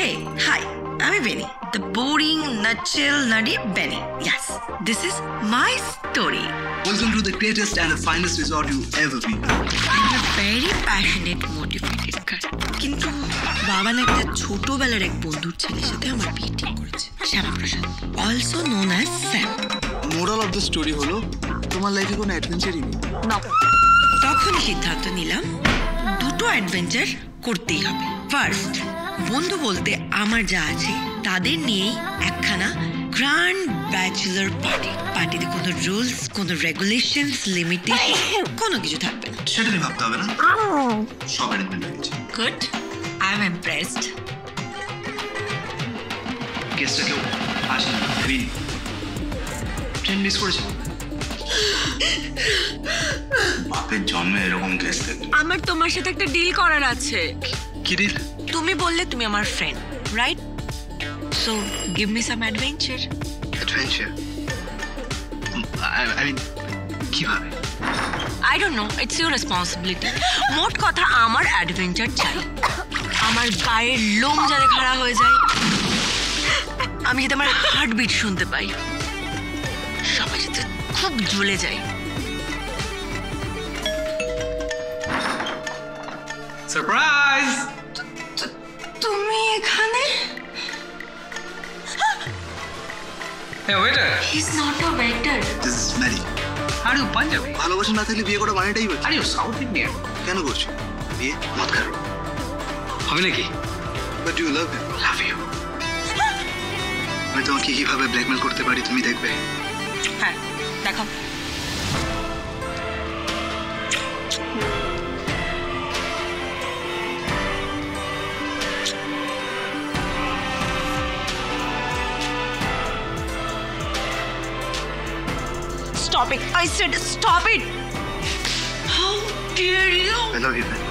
Hey, hi, I'm Benny, the boring, nutshell, nutty Benny. Yes, this is my story. Welcome to the greatest and the finest resort you've ever been. I'm a very passionate, motivated girl. কিন্তু বাবা না একটা ছোটবেলার এক বন্ধুর ছেলের সাথে আমার বিয়ে ঠিক করেছে, Shyamaprasad, also known as Sam. Moral of the story হলো তোমার লাইফে কোনো অ্যাডভেঞ্চারই নেই। না, তখন সিদ্ধান্ত নিলাম দুটো অ্যাডভেঞ্চার করতেই হবে। ফার্স্ট, বন্ধু বলতে আমার যা আছে তাদের নিয়েই একখানা গ্র্যান্ড ব্যাচেলার পার্টিতে কোনো রুলস, কোনো রেগুলেশনস, লিমিটেশন কোনো কিছু থাকবে না। সেটা নিয়ে ভাবতে হবে না, সব অ্যারেঞ্জমেন্ট হয়েছে। Good, I am impressed. গেস্টটা কেউ আসেনি, ট্রেন মিস করেছে। বাপের জন্মে এরকম গেস্ট দেখি। আমার তোমার সাথে একটা ডিল করার আছে। কি ডিল? তুমি বললে তুমি আমার friend, right? So give me some adventure. Adventure? I mean কিভাবে? I don't know, it's your responsibility. মোট কথা আমার অ্যাডভেঞ্চার চাই। আমার গায়ের লোম যাতে খাড়া হয়ে যায়, আমি যাতে আমার হার্টবিট শুনতে পাই, সবাই যাতে খুব জ্বলে যায়। সারপ্রাইজ! তুমি এখানে? Hey waiter, He's not a waiter. This is Mary. are you Punjabi? ভালোবাসা না থাকলে বিয়ে করা মানেটাই হচ্ছে। Are you South Indian? কেন করছো বিয়ে? মত খাও। হবে নাকি? But you love him. Love you. আমি তোমাকে কিভাবে ব্ল্যাকমেল করতে পারি তুমি দেখবে। হ্যাঁ, দেখো। Stop it! I said stop it! How dare you! I love you, man.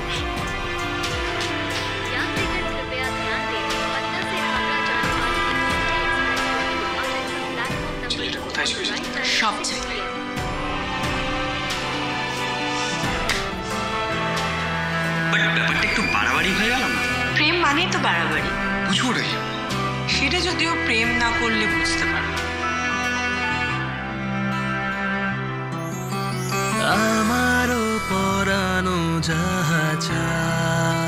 यात्रीगण कृपया ध्यान दें पटना से आगरा जाने वाली प्लेटफॉर्म ছেলেটা কোথায় শুয়েছে? সব জায়গায়। বাট ব্যাপারটা একটু বাড়াবাড়ি হয়ে গেল না? প্রেম মানেই তো বাড়াবাড়ি। বুঝবো ওটাই। সেটা যদিও প্রেম না করলে বুঝতে পারো। আমারও পরানো যাহা চায়